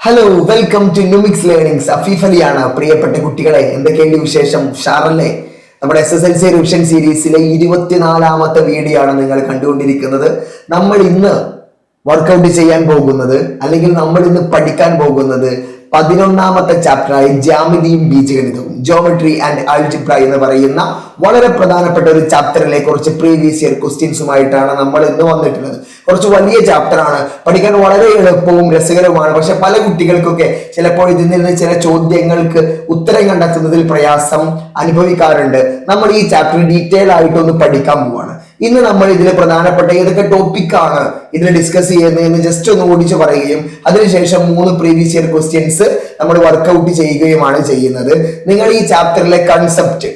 Hello welcome to Numix learnings. Afeef അലിയാണ്. പ്രിയപ്പെട്ട കുട്ടികളെ, എന്തൊക്കെയുണ്ട് വിശേഷം? ഉഷാറല്ലേ? നമ്മുടെ SSLC റിവിഷൻ സീരീസിലെ 24ാമത്തെ വീഡിയോ ആണ് നിങ്ങൾ കണ്ടുകൊണ്ടിരിക്കുന്നത്. നമ്മൾ ഇന്ന് വർക്കൗട്ട് ചെയ്യാൻ പോകുന്നത്, അല്ലെങ്കിൽ നമ്മൾ ഇന്ന് പഠിക്കാൻ പോകുന്നത് 11ാമത്തെ ചാപ്റ്ററായ ജ്യാമിതിയും ബീജഗണിതവും, ജോമെട്രി ആൻഡ് ആൾജിബ്ര എന്ന് പറയുന്ന വളരെ പ്രധാനപ്പെട്ട ഒരു ചാപ്റ്ററിലെ കുറച്ച് പ്രീവിയസ് ഇയർ ക്വസ്റ്റ്യൻസുമായിട്ടാണ് നമ്മൾ ഇന്ന് വന്നിട്ടുള്ളത്. കുറച്ച് വലിയ ചാപ്റ്റർ ആണ്, പഠിക്കാൻ വളരെ എളുപ്പവും രസകരവുമാണ്. പക്ഷെ പല കുട്ടികൾക്കൊക്കെ ചിലപ്പോൾ ഇതിൽ നിന്ന് ചില ചോദ്യങ്ങൾക്ക് ഉത്തരം കണ്ടെത്തുന്നതിൽ പ്രയാസം അനുഭവിക്കാറുണ്ട്. നമ്മൾ ഈ ചാപ്റ്റർ ഡീറ്റെയിൽ ആയിട്ടൊന്ന് പഠിക്കാൻ പോവാണ്. ഇന്ന് നമ്മൾ ഇതിൽ പ്രധാനപ്പെട്ട ഏതൊക്കെ ടോപ്പിക്കാണ് ഇതിൽ ഡിസ്കസ് ചെയ്യുന്നത് എന്ന് ജസ്റ്റ് ഒന്ന് ഓടിച്ചു പറയുകയും അതിനുശേഷം 3 പ്രീവിയസ് ഇയർ ക്വസ്റ്റ്യൻസ് നമ്മൾ വർക്ക്ഔട്ട് ചെയ്യുകയുമാണ് ചെയ്യുന്നത്. നിങ്ങൾ ഈ ചാപ്റ്ററിലെ കൺസെപ്റ്റ്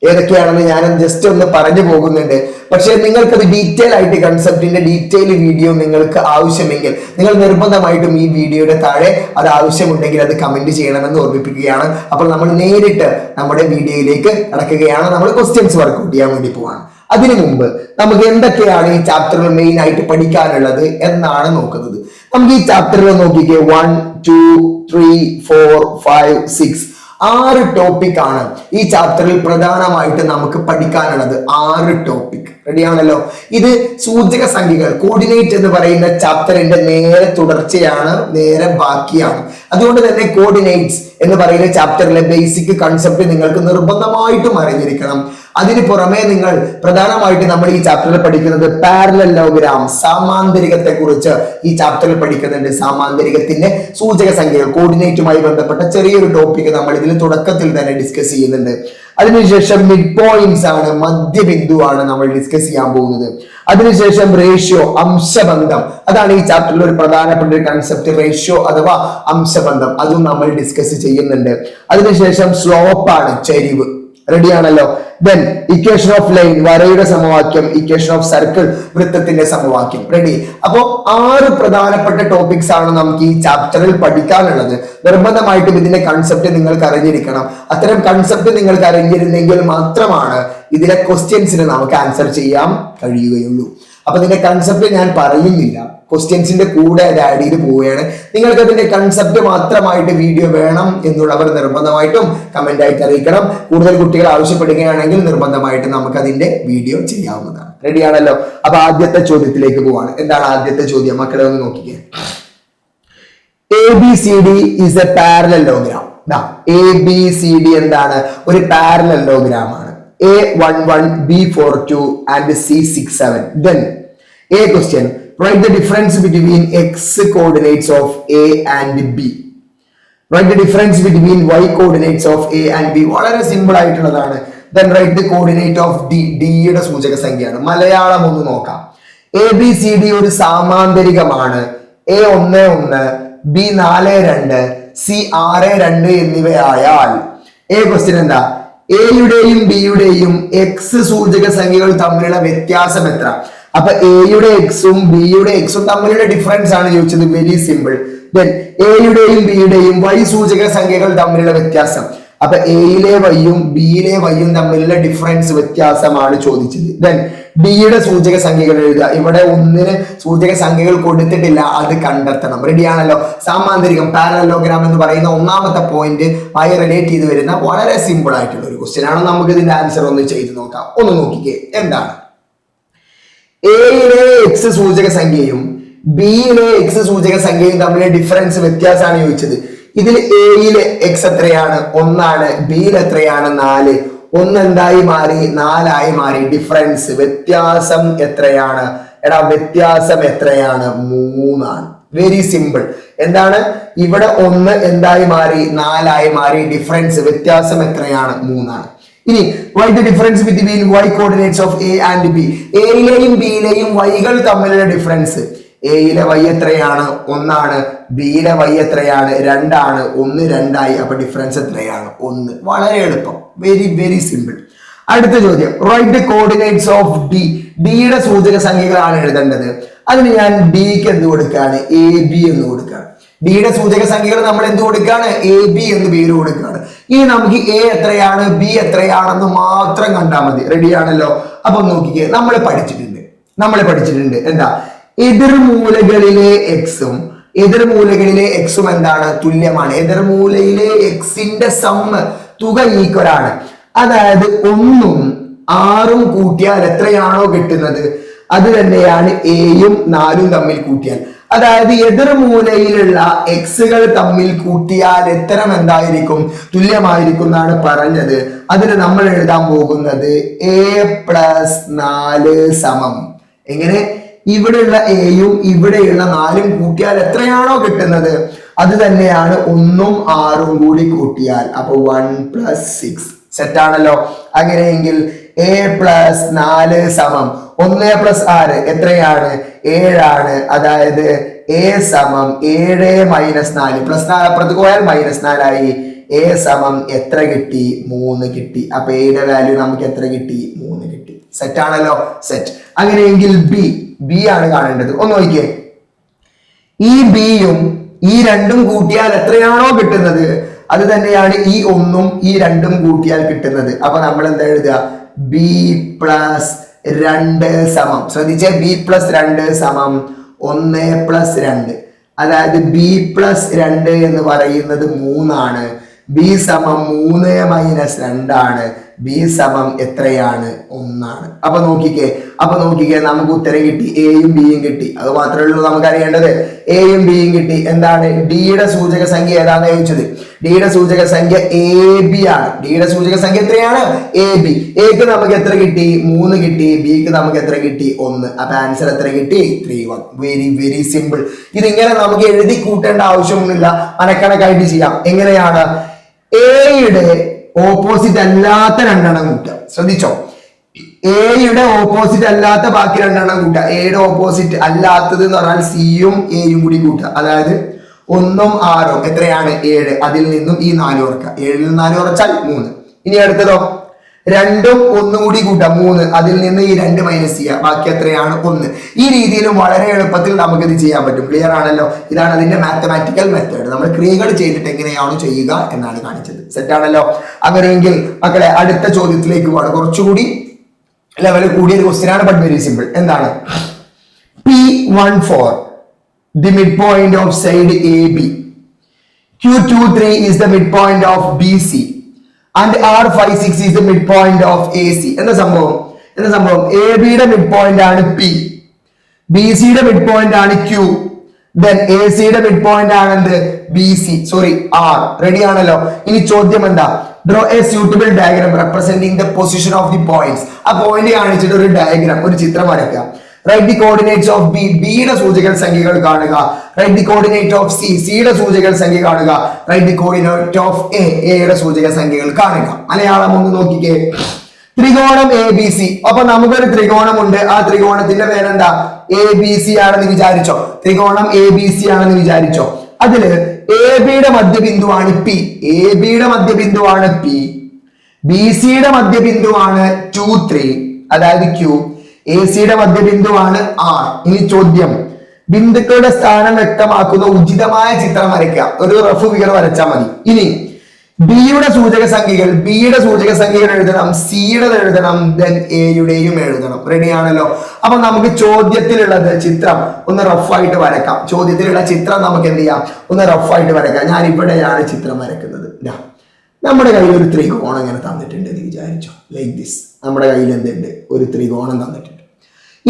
ഏതൊക്കെയാണെന്ന് ഞാൻ ജസ്റ്റ് ഒന്ന് പറഞ്ഞു പോകുന്നുണ്ട്. പക്ഷെ നിങ്ങൾക്കത് ഡീറ്റെയിൽ ആയിട്ട് കൺസെപ്റ്റിന്റെ ഡീറ്റെയിൽ വീഡിയോ നിങ്ങൾക്ക് ആവശ്യമെങ്കിൽ നിങ്ങൾ നിർബന്ധമായിട്ടും ഈ വീഡിയോയുടെ താഴെ അത് ആവശ്യമുണ്ടെങ്കിൽ അത് കമന്റ് ചെയ്യണമെന്ന് ഓർമ്മിപ്പിക്കുകയാണ്. അപ്പോൾ നമ്മൾ നേരിട്ട് നമ്മുടെ വീഡിയോയിലേക്ക് നടക്കുകയാണ്. നമ്മൾ ക്വസ്റ്റ്യൻസ് വർക്ക്ഔട്ട് ചെയ്യാൻ വേണ്ടി പോവാണ്. അതിനു മുമ്പ് നമുക്ക് എന്തൊക്കെയാണ് ഈ ചാപ്റ്ററിൽ മെയിൻ ആയിട്ട് പഠിക്കാനുള്ളത് എന്നാണ് നോക്കുന്നത്. നമുക്ക് ഈ ചാപ്റ്ററിൽ നോക്കിക്കേ, 1, 2, 3, 4, 5, 6 6 ടോപ്പിക് ആണ് ഈ ചാപ്റ്ററിൽ പ്രധാനമായിട്ട് നമുക്ക് പഠിക്കാനുള്ളത്. 6 ടോപ്പിക് റെഡിയാണല്ലോ. ഇത് സൂചക സംഖ്യകൾ, കോർഡിനേറ്റ് എന്ന് പറയുന്ന ചാപ്റ്ററിന്റെ നേരെ തുടർച്ചയാണ്, നേരെ ബാക്കിയാണ്. അതുകൊണ്ട് തന്നെ കോർഡിനേറ്റ്സ് എന്ന് പറയുന്ന ചാപ്റ്ററിലെ ബേസിക് കൺസെപ്റ്റ് നിങ്ങൾക്ക് നിർബന്ധമായിട്ടും അറിഞ്ഞിരിക്കണം. അതിന് പുറമെ നിങ്ങൾ പ്രധാനമായിട്ട് നമ്മൾ ഈ ചാപ്റ്ററിൽ പഠിക്കുന്നത് പാരലലോഗ്രാം, സാമാന്തരികത്തെ കുറിച്ച് ഈ ചാപ്റ്ററിൽ പഠിക്കുന്നുണ്ട്. സാമാന്തരികത്തിന്റെ സൂചക സംഖ്യകൾ, കോർഡിനേറ്റുമായി ബന്ധപ്പെട്ട ചെറിയൊരു ടോപ്പിക് നമ്മൾ ഇതിൽ തുടക്കത്തിൽ തന്നെ ഡിസ്കസ് ചെയ്യുന്നുണ്ട്. അതിനുശേഷം മിഡ് പോയിന്റ്സ് ആണ്, മധ്യബിന്ദുവാണ് നമ്മൾ ഡിസ്കസ് ചെയ്യാൻ പോകുന്നത്. അതിനുശേഷം റേഷ്യോ, അംശബന്ധം, അതാണ് ഈ ചാപ്റ്ററിൽ ഒരു പ്രധാനപ്പെട്ട ഒരു കൺസെപ്റ്റ്. റേഷ്യോ അഥവാ അംശബന്ധം, അതും നമ്മൾ ഡിസ്കസ് ചെയ്യുന്നുണ്ട്. അതിനുശേഷം സ്ലോപ്പാണ്, ചരിവ്. റെഡിയാണല്ലോ. ദെൻ ഇക്വേഷൻ ഓഫ് ലൈൻ, വരയുടെ സമവാക്യം. ഇക്വേഷൻ ഓഫ് സർക്കിൾ, വൃത്തത്തിന്റെ സമവാക്യം. റെഡി. അപ്പോ 6 പ്രധാനപ്പെട്ട ടോപ്പിക്സ് ആണ് നമുക്ക് ഈ ചാപ്റ്ററിൽ പഠിക്കാനുള്ളത്. നിർബന്ധമായിട്ടും ഇതിന്റെ കൺസെപ്റ്റ് നിങ്ങൾക്ക് അറിഞ്ഞിരിക്കണം. അത്തരം കൺസെപ്റ്റ് നിങ്ങൾക്ക് അറിഞ്ഞിരുന്നെങ്കിൽ മാത്രമാണ് ഇതിലെ ക്വസ്റ്റ്യൻസിന് നമുക്ക് ആൻസർ ചെയ്യാൻ കഴിയുകയുള്ളൂ. അപ്പൊ ഇതിന്റെ കൺസെപ്റ്റ് ഞാൻ പറയുന്നില്ല, ക്വസ്റ്റ്യൻസിന്റെ കൂടെ അത് ആഡ് ചെയ്ത് പോവുകയാണ്. നിങ്ങൾക്ക് അതിന്റെ കൺസെപ്റ്റ് മാത്രമായിട്ട് വീഡിയോ വേണം എന്നുള്ളവർ നിർബന്ധമായിട്ടും കമന്റ് ആയിട്ട് അറിയിക്കണം. കൂടുതൽ കുട്ടികൾ ആവശ്യപ്പെടുകയാണെങ്കിൽ നിർബന്ധമായിട്ട് നമുക്ക് അതിന്റെ വീഡിയോ ചെയ്യാവുന്നതാണ്. റെഡിയാണല്ലോ. അപ്പൊ ആദ്യത്തെ ചോദ്യത്തിലേക്ക് പോവാണ്. എന്താണ് ആദ്യത്തെ ചോദ്യം? മക്കളെ ഒന്ന് നോക്കിക്കേ. ABCD is a parallelogram. ABCD എന്താണ്? ഒരു പാരലലോഗ്രാം ആണ്. A11, B42 and C67. Then A question, write the difference between x coordinates of A and B. Write the difference between y coordinates of A and B. വളരെ simple ആയിട്ടുള്ളതാണ്. Then write the coordinate of D. D യുടെ സൂചക സംഖ്യയാണ്. മലയാളം ഒന്ന് നോക്കാം. ABCD ഒരു സാമാന്തരികമാണ്. A11, B42, C62 എന്നിവയായാൽ A question എന്താ? എയുടെയും ബിയുടെയും എക്സ് സൂചക സംഖ്യകൾ തമ്മിലുള്ള വ്യത്യാസം എത്ര? അപ്പൊ എയുടെ എക്സും ബിയുടെ എക്സും തമ്മിലുള്ള ഡിഫറൻസ് ആണ് ചോദിച്ചത്. Very simple. ദെൻ എയുടെയും ബിയുടെയും വൈ സൂചക സംഖ്യകൾ തമ്മിലുള്ള വ്യത്യാസം. അപ്പൊ എയിലെ വൈയും ബിയിലെ വൈയും തമ്മിലുള്ള ഡിഫറൻസ്, വ്യത്യാസമാണ് ചോദിച്ചത്. ദെൻ ഡിയുടെ സൂചക സംഖ്യകൾ എഴുതുക. ഇവിടെ 1 സൂചക സംഖ്യകൾ കൊടുത്തിട്ടില്ല, അത് കണ്ടെത്തണം. റെഡിയാണല്ലോ. സാമാന്തരികം, പാരലലോഗ്രാം എന്ന് പറയുന്ന 1ാമത്തെ പോയിന്റ് ആയി റിലേറ്റ് ചെയ്ത് വരുന്ന വളരെ സിമ്പിൾ ആയിട്ടുള്ള ഒരു ക്വസ്റ്റ്യൻ ആണ്. നമുക്ക് ഇതിന്റെ ആൻസർ ഒന്ന് ചെയ്ത് നോക്കാം. ഒന്ന് നോക്കിക്കേ, എന്താണ്? എയിലെ എക്സ് സൂചക സംഖ്യയും ബിയിലെ എക്സ് സൂചക സംഖ്യയും തമ്മിലെ ഡിഫറൻസ്, വ്യത്യാസമാണ് ചോദിച്ചത്. ഇതിൽ എയിലെ എക്സ് എത്രയാണ്? 1 ആണ്. ബിയിൽ എത്രയാണ്? 4. 1 എന്തായി മാറി? 4 ആയി മാറി. ഡിഫറൻസ്, വ്യത്യാസം എത്രയാണ്? എടാ വ്യത്യാസം എത്രയാണ്? 3 ആണ്. Very simple. എന്താണ് ഇവിടെ? 1 എന്തായി മാറി? 4 ആയി മാറി. ഡിഫറൻസ്, വ്യത്യാസം എത്രയാണ്? 3 ആണ്. ഇനി write the difference between y coordinates of A and B. എയിലെയും ബിയിലെയും വൈകൾ തമ്മിലുള്ള ഡിഫറൻസ്. എയിലെ വൈ എത്രയാണ്? 1 ആണ്. ബിയിലെ വൈ എത്രയാണ്? 2 ആണ്. 1 2 ആയി. അപ്പൊ ഡിഫറൻസ് എത്രയാണ്? 1. വളരെ എളുപ്പം. Very very simple. അടുത്ത ചോദ്യം, write the coordinates of D. ഡിയുടെ സൂചക സംഖ്യകളാണ് എഴുതേണ്ടത്. അതിന് ഞാൻ ഡിക്ക് എന്ത് കൊടുക്കുകയാണ്? AB എന്ന് കൊടുക്കുകയാണ്. ഡിയുടെ സൂചക സംഖ്യകൾ നമ്മൾ എന്ത് കൊടുക്കുകയാണ്? AB എന്ന് പേര് കൊടുക്കുകയാണ്. ഇനി നമുക്ക് A എത്രയാണ്, B എത്രയാണെന്ന് മാത്രം കണ്ടാൽ മതി. റെഡിയാണല്ലോ. അപ്പൊ നോക്കിക്കേ, നമ്മൾ പഠിച്ചിട്ടുണ്ട് എന്താ? എതിർമൂലകളിലെ എക്സും എതിർമൂലകളിലെ എക്സും എന്താണ് തുല്യമാണ്. എതിർമൂലയിലെ എക്സിന്റെ സമ്മ് തുക ഈക്വലാണ്. അതായത് 1ഉം 6ഉം കൂട്ടിയാൽ എത്രയാണോ കിട്ടുന്നത് അത് തന്നെയാണ് 7ഉം 4ഉം തമ്മിൽ കൂട്ടിയാൽ. അതായത് എതിർമൂലയിലുള്ള എക്സുകൾ തമ്മിൽ കൂട്ടിയാൽ ഉത്തരം എന്തായിരിക്കും? തുല്യമായിരിക്കും എന്നാണ് പറഞ്ഞത്. അതിന് നമ്മൾ എഴുതാൻ പോകുന്നത് a+4 സമം എങ്ങനെ? ഇവിടെയുള്ള എയും ഇവിടെയുള്ള 4ഉം കൂട്ടിയാൽ എത്രയാണോ കിട്ടുന്നത് അത് തന്നെയാണ് 1ഉം 6ഉം കൂടി കൂട്ടിയാൽ. അപ്പൊ 1+6 സെറ്റ് ആണല്ലോ. അങ്ങനെയെങ്കിൽ a+4 സമം 1+6 എത്രയാണ്? 7 ആണ്. അതായത് a സമം 7 - 4 +4 അപ്പുറത്ത് പോയാൽ -4 ആയി. a സമം എത്ര കിട്ടി? 3 കിട്ടി. അപ്പൊ എയുടെ വാല്യൂ നമുക്ക് എത്ര കിട്ടി? 3 കിട്ടി. സെറ്റ് ആണല്ലോ. സെറ്റ്. അങ്ങനെയെങ്കിൽ ബി ആണ് കാണേണ്ടത്. ഒന്ന് നോക്കിയേ, ഈ ബിയും ഈ രണ്ടും കൂട്ടിയാൽ എത്രയാണോ കിട്ടുന്നത് അത് തന്നെയാണ് ഈ 1ഉം ഈ 2ഉം കൂട്ടിയാൽ കിട്ടുന്നത്. അപ്പൊ നമ്മൾ എന്താ എഴുതുക? b+2 സമം, ശ്രദ്ധിച്ചേ, b+2 സമം 1+2. അതായത് b+2 എന്ന് പറയുന്നത് 3 ആണ്. b സമം 3 - 2 ആണ്. b സമം എത്രയാണ്? 1 ആണ്. അപ്പൊ നോക്കിക്കേ നമുക്ക് ഉത്തരം കിട്ടി. എയും ബിയും കിട്ടി. അത് മാത്രമേ ഉള്ളൂ നമുക്ക് അറിയേണ്ടത്. എയും ബിയും കിട്ടി. എന്താണ് ഡിയുടെ സൂചക സംഖ്യ ഏതാണെന്ന് ചോദിച്ചത്? ഡിയുടെ സൂചക സംഖ്യ AB ആണ്. ഡിയുടെ സൂചക സംഖ്യ എത്രയാണ്? AB. എക്ക് നമുക്ക് എത്ര കിട്ടി? 3 കിട്ടി. ബിക്ക് നമുക്ക് എത്ര കിട്ടി? 1. അപ്പൊ ആൻസർ എത്ര കിട്ടി? 3-1. Very very simple. ഇതിങ്ങനെ നമുക്ക് എഴുതി കൂട്ടേണ്ട ആവശ്യമൊന്നുമില്ല, മനക്കണക്കായിട്ട് ചെയ്യാം. എങ്ങനെയാണ്? എയുടെ ഓപ്പോസിറ്റ് അല്ലാത്ത 2 എണ്ണം കൂട്ടുക. ശ്രദ്ധിച്ചോ, എയുടെ ഓപ്പോസിറ്റ് അല്ലാത്ത ബാക്കി 2 എണ്ണം കൂട്ടുക. എയുടെ ഓപ്പോസിറ്റ് അല്ലാത്തത് എന്ന് പറഞ്ഞാൽ സിയും എയും കൂടി കൂട്ടുക. അതായത് 1ഉം 6ഉം എത്രയാണ്? 7. അതിൽ നിന്നും ഈ 4 കുറക്കുക. 7ൽ 4 കുറച്ചാൽ 3. ഇനി അടുത്തതോ 2ഉം 1 കൂടി കൂട്ടുക 3. അതിൽ നിന്ന് ഈ 2 മൈനസ് ചെയ്യുക. ബാക്കി എത്രയാണ്? 1. ഈ രീതിയിലും വളരെ എളുപ്പത്തിൽ നമുക്ക് ഇത് ചെയ്യാൻ പറ്റും. ക്ലിയർ ആണല്ലോ? ഇതാണ് അതിന്റെ മാത്തമാറ്റിക്കൽ മെത്തേഡ്. നമ്മൾ ക്രിയകൾ ചെയ്തിട്ട് എങ്ങനെയാണോ ചെയ്യുക എന്നാണ് കാണിച്ചത്. സെറ്റ് ആണല്ലോ? അങ്ങനെയെങ്കിൽ മക്കളെ അടുത്ത ചോദ്യത്തിലേക്ക് പോകണം. കുറച്ചുകൂടി ലെവൽ കൂടിയ ഒരു ക്വസ്റ്റ്യൻ ആണ്, ബട്ട് വെരി സിമ്പിൾ. എന്താണ്? P14 the midpoint of side AB, Q23 is the midpoint of BC and R56 is the midpoint of AC. എന്താ സംഭവം? എ ബിയുടെ മിഡ് പോയിന്റ് ആണ് P, ബി സിയുടെ മിഡ് പോയിന്റ് ആണ് Q, then എ സിയുടെ mid point ആണ് എന്ത്? BC, sorry R. Ready ആണല്ലോ? ഇനി ചോദ്യം എന്താ? Draw a suitable diagram representing the position of the points. ആ പോയിന്റ് കാണിച്ചിട്ട് ഒരു ഡയഗ്രാം, ഒരു ചിത്രം വരയ്ക്കുക. Write the coordinates of B, ബിയുടെ സൂചക സംഖ്യകൾ കാണുക. Write the coordinate of C, സിയുടെ സൂചക സംഖ്യ കാണുക. Write the coordinate of A, എയുടെ സൂചക സംഖ്യകൾ കാണുക. മലയാളം ഒന്ന് നോക്കിക്കേ. ത്രികോണം ABC. അപ്പൊ നമുക്കൊരു ത്രികോണമുണ്ട്. ആ ത്രികോണത്തിന്റെ പേരെന്താ? ABC ആണെന്ന് വിചാരിച്ചോ. ത്രികോണം ABC ആണെന്ന് വിചാരിച്ചോ. അതില് എ ബിയുടെ മധ്യബിന്ദുവാണ് P, എ ബിയുടെ മധ്യബിന്ദുവാണ് P, BCയുടെ മധ്യബിന്ദുവാണ് 2, 3 അതായത് Q, AC-യുടെ മധ്യബിന്ദുവാണ് R. ഇനി ചോദ്യം, ബിന്ദുക്കളുടെ സ്ഥാനം വ്യക്തമാക്കുന്ന ഉചിതമായ ചിത്രം വരയ്ക്കുക. ഒരു റഫ് ഫിഗർ വരച്ചാൽ മതി. ഇനി ബിയുടെ സൂചക സംഖ്യകൾ, ബിയുടെ സൂചക സംഖ്യകൾ എഴുതണം, സിയുടെ എഴുതണം, ദെൻ എയുടെയും എഴുതണം. റെഡി ആണല്ലോ? അപ്പൊ നമുക്ക് ചോദ്യത്തിലുള്ളത് ചിത്രം ഒന്ന് റഫായിട്ട് വരക്കാം. ചോദ്യത്തിലുള്ള ചിത്രം നമുക്ക് എന്ത് ചെയ്യാം? ഒന്ന് റഫായിട്ട് വരക്കാം. ഞാൻ ഇവിടെയാണ് ചിത്രം വരക്കുന്നത്. നമ്മുടെ കയ്യിൽ ഒരു ത്രികോണം ഇങ്ങനെ തന്നിട്ടുണ്ട് എന്ന് വിചാരിച്ചോ. Like this. നമ്മുടെ കയ്യിൽ എന്തുണ്ട്? ഒരു ത്രികോണം തന്നിട്ടുണ്ട്.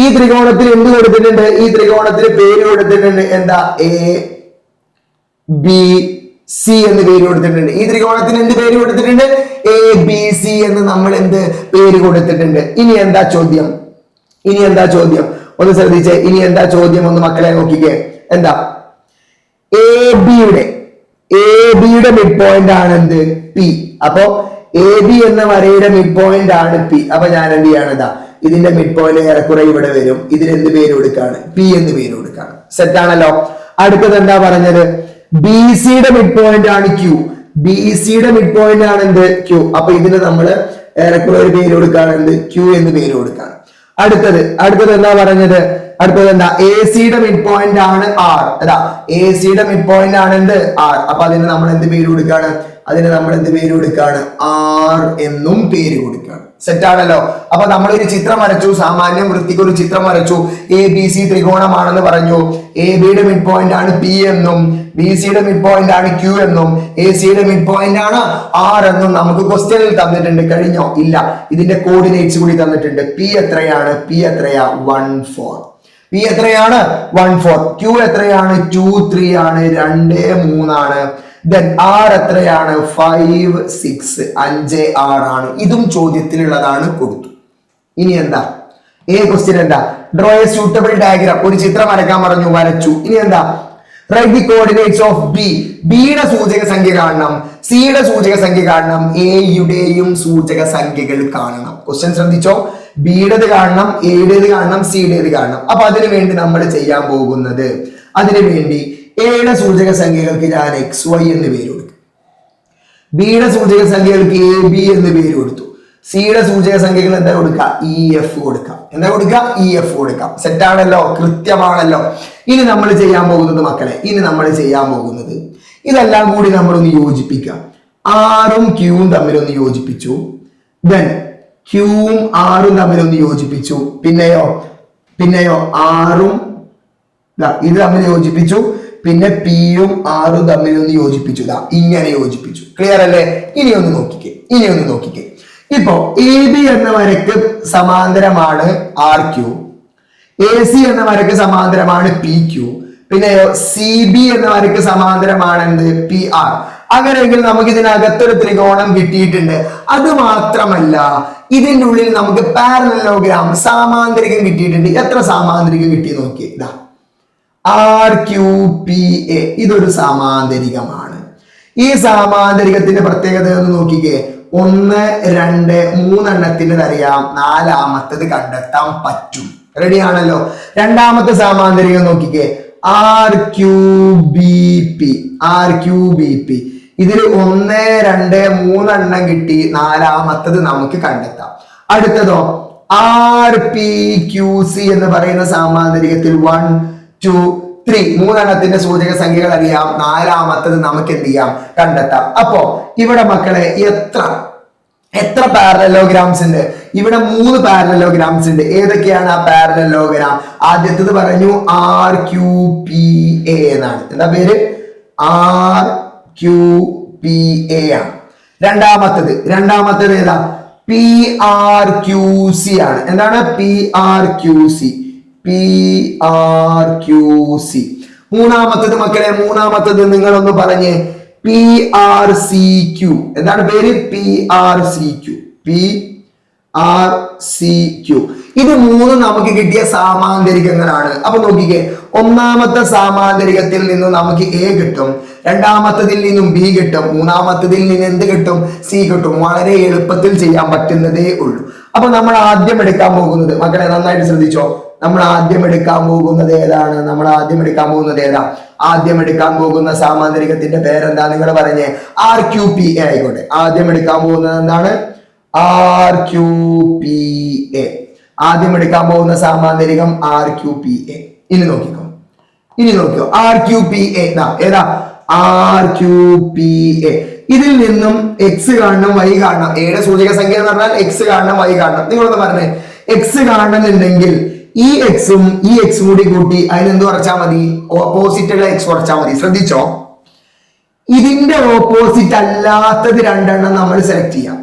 ഈ ത്രികോണത്തിൽ എന്ത് കൊടുത്തിട്ടുണ്ട്? ഈ ത്രികോണത്തിന് പേര് കൊടുത്തിട്ടുണ്ട്. എന്താ? ABC എന്ന് പേര് കൊടുത്തിട്ടുണ്ട്. ഈ ത്രികോണത്തിന് എന്ത് പേര് കൊടുത്തിട്ടുണ്ട്? ABC എന്ന് നമ്മൾ എന്ത് പേര് കൊടുത്തിട്ടുണ്ട്. ഇനി എന്താ ചോദ്യം? ഒന്ന് ശ്രദ്ധിച്ചേ. ഇനി എന്താ ചോദ്യം? ഒന്ന് മക്കളെ നോക്കിക്കേ. എന്താ? എബിയുടെ മിഡ് പോയിന്റ് ആണ് എന്ത്? P. അപ്പോ AB എന്ന വരയുടെ മിഡ് പോയിന്റ് ആണ് P. അപ്പൊ ഞാൻ എന്ത് ചെയ്യണതാ? ഇതിന്റെ മിഡ് പോയിന്റ് ഏറെക്കുറെ ഇവിടെ വരും. ഇതിന് എന്ത് പേര് കൊടുക്കാണ്? P എന്ന് പേര് കൊടുക്കാണ്. സെറ്റ് ആണല്ലോ? അടുത്തത് എന്താ പറഞ്ഞത്? BCയുടെ മിഡ് പോയിന്റ് ആണ് Q, BCയുടെ മിഡ് പോയിന്റ് ആണ് എന്ത്? Q. അപ്പൊ ഇതിന് നമ്മൾ ഏറെക്കുറെ ഒരു പേര് കൊടുക്കാണ് എന്ത്? Q എന്ന് പേര് കൊടുക്കാണ്. അടുത്തത് എന്താ പറഞ്ഞത്? അടുത്തത് എന്താ? AC-യുടെ മിഡ് പോയിന്റ് ആണ് R. അതാ AC-യുടെ മിഡ് പോയിന്റ് ആണ് എന്ത്? R. അപ്പൊ അതിന് നമ്മൾ എന്ത് പേര് കൊടുക്കാണ്? R എന്നും പേര് കൊടുക്കാണ്. സെറ്റ് ആണല്ലോ. അപ്പൊ നമ്മളൊരു ചിത്രം വരച്ചു, സാമാന്യം വൃത്തിക്ക് ഒരു ചിത്രം വരച്ചു. എ ബി സി ത്രികോണമാണെന്ന് പറഞ്ഞു. എ ബിയുടെ മിഡ് പോയിന്റ് ആണ് പി എന്നും ബി സിയുടെ മിഡ് പോയിന്റ് ആണ് ക്യൂ എന്നും എ സിയുടെ മിഡ് പോയിന്റ് ആണ് ആർ എന്നും നമുക്ക് ക്വസ്റ്റ്യനിൽ തന്നിട്ടുണ്ട്. കഴിഞ്ഞോ? ഇല്ല. ഇതിന്റെ കോർഡിനേറ്റ്സ് കൂടി തന്നിട്ടുണ്ട്. പി എത്രയാണ്? പി എത്രയാ? 1 4. പി എത്രയാണ്? 1 4. ക്യൂ എത്രയാണ്? 2 3 ആണ്, 2 3 ആണ്. ദെൻ ആർ എത്രയാണ്? 5 6 5 6 ആണ്. ഇതും ചോദ്യത്തിലുള്ളതാണ്, കൊടുത്തു. ഇനി എന്താ ക്വസ്റ്റ്യൻ എന്താ? Draw a suitable diagram. ഒരു ചിത്രം വരയ്ക്കാൻ പറഞ്ഞു, വരച്ചു. ഇനി എന്താ? Write the coordinates of B. ബിയുടെ സൂചക സംഖ്യ കാണണം, സിയുടെ സൂചക സംഖ്യ കാണണം, എയുടെയും സൂചക സംഖ്യകൾ കാണണം. ക്വസ്റ്റ്യൻ ശ്രദ്ധിച്ചോ. ബിയുടേത് കാണണം, എയുടേത് കാണണം, സിയുടേത് കാണണം. അപ്പൊ അതിനു വേണ്ടി നമ്മൾ ചെയ്യാൻ പോകുന്നത്, അതിനു വേണ്ടി എയുടെ സൂചക സംഖ്യകൾക്ക് ഞാൻ XY എന്ന് പേര് കൊടുക്കും, ബിയുടെ സൂചക സംഖ്യകൾക്ക് AB എന്ന് പേര് കൊടുത്തു, സിയുടെ സൂചക സംഖ്യകൾ എന്താ കൊടുക്കുക? EF കൊടുക്കാം. എന്താ കൊടുക്കുക? EF കൊടുക്കാം. സെറ്റാണല്ലോ, കൃത്യമാണല്ലോ. ഇനി നമ്മൾ ചെയ്യാൻ പോകുന്നത് മക്കളെ, ഇതെല്ലാം കൂടി നമ്മളൊന്ന് യോജിപ്പിക്കാം. ആറും ക്യൂവും തമ്മിലൊന്ന് യോജിപ്പിച്ചു. ദെൻ ക്യൂവും ആറും തമ്മിലൊന്ന് യോജിപ്പിച്ചു. പിന്നെയോ ആറും ഇത് തമ്മിൽ യോജിപ്പിച്ചു. പിന്നെ പിയും ആറും തമ്മിലൊന്ന് യോജിപ്പിച്ചു. ഇങ്ങനെ യോജിപ്പിച്ചു. ക്ലിയർ അല്ലേ? ഇനി ഒന്ന് നോക്കിക്കേ. ഇപ്പോ AB എന്ന വരക്ക് സമാന്തരമാണ് RQ, AC എന്ന വരക്ക് സമാന്തരമാണ് PQ, പിന്നെ CB എന്ന വരക്ക് സമാന്തരമാണ് എന്ത്? PR. അങ്ങനെയെങ്കിൽ നമുക്ക് ഇതിനകത്തൊരു ത്രികോണം കിട്ടിയിട്ടുണ്ട്. അത് മാത്രമല്ല, ഇതിന്റെ ഉള്ളിൽ നമുക്ക് പാരലലോഗ്രാം, സാമാന്തരികം കിട്ടിയിട്ടുണ്ട്. എത്ര സാമാന്തരികം കിട്ടി നോക്കി? RQPA. ഇതൊരു സാമാന്തരികമാണ്. ഈ സാമാന്തരികത്തിന്റെ പ്രത്യേകത ഒന്ന് നോക്കിക്കേ. 1 2 3 എണ്ണത്തിന് അറിയാം, 4ാമത്തത് കണ്ടെത്താൻ പറ്റും. റെഡി ആണല്ലോ. രണ്ടാമത്തെ സാമാന്തരികം നോക്കിക്കേ, RQBP. ഇതിൽ 1 2 3 എണ്ണം കിട്ടി, 4ാമത്തത് നമുക്ക് കണ്ടെത്താം. അടുത്തതോ RPQC എന്ന് പറയുന്ന സാമാന്തരികത്തിൽ 1 2 3 3 സൂചക സംഖ്യകൾ അറിയാം, 4ാമത്തത് നമുക്ക് എന്ത് ചെയ്യാം? കണ്ടെത്താം. അപ്പോ ഇവിടെ മക്കളെ എത്ര പാരലലോഗ്രാംസ് ഉണ്ട്? ഇവിടെ 3 പാരലലോഗ്രാംസ് ഉണ്ട്. ഏതൊക്കെയാണ് ആ പാരലലോഗ്രാം? ആദ്യത്തേത് പറഞ്ഞു RQPA എന്നാണ്. എന്താ പേര്? RQPA ആണ്. രണ്ടാമത്തേത് ഏതാ? PRQC ആണ്. എന്താണ്? PRQC. മൂന്നാമത്തത് മക്കളെ, നിങ്ങളൊന്ന് പറഞ്ഞേ. PRCQ. എന്താണ് പേര്? PRCQ. ഇത് 3 നമുക്ക് കിട്ടിയ സാമാന്തരികങ്ങളാണ്. അപ്പൊ നോക്കിക്കേ, ഒന്നാമത്തെ സാമാന്തരികത്തിൽ നിന്ന് നമുക്ക് A കിട്ടും, രണ്ടാമത്തതിൽ നിന്നും B കിട്ടും, മൂന്നാമത്തതിൽ നിന്ന് എന്ത് കിട്ടും? C കിട്ടും. വളരെ എളുപ്പത്തിൽ ചെയ്യാൻ പറ്റുന്നതേ ഉള്ളൂ. അപ്പൊ നമ്മൾ ആദ്യം എടുക്കാൻ പോകുന്നത് മക്കളെ, നന്നായിട്ട് ശ്രദ്ധിച്ചോ. നമ്മൾ ആദ്യം എടുക്കാൻ പോകുന്നത് ഏതാണ്? ആദ്യം എടുക്കാൻ പോകുന്ന സാമാന്തരികത്തിന്റെ പേരെന്താ? നിങ്ങൾ പറഞ്ഞേ. RQPA ആയിക്കോട്ടെ. ആദ്യം എടുക്കാൻ പോകുന്നത് എന്താണ്? RQPA. ആദ്യം എടുക്കാൻ പോകുന്ന സാമാന്തരികം RQPA. ഇനി നോക്കിക്കോ. RQPA ഏതാ? RQPA. ഇതിൽ നിന്നും X കാണണം, Y കാണണം. എയുടെ സൂചക സംഖ്യ എന്ന് പറഞ്ഞാൽ X കാണണം, Y കാണണം. നിങ്ങളൊന്ന് പറഞ്ഞേ. X കാണണമെന്നുണ്ടെങ്കിൽ ഈ എക്സും ഈ എക്സും കൂടി കൂട്ടി അതിനെന്ത് കുറച്ചാൽ മതി? ഓപ്പോസിറ്റ് ഉള്ള X കുറച്ചാൽ മതി. ശ്രദ്ധിച്ചോ. ഇതിന്റെ ഓപ്പോസിറ്റ് അല്ലാത്തത് 2 എണ്ണം നമ്മൾ സെലക്ട് ചെയ്യാം.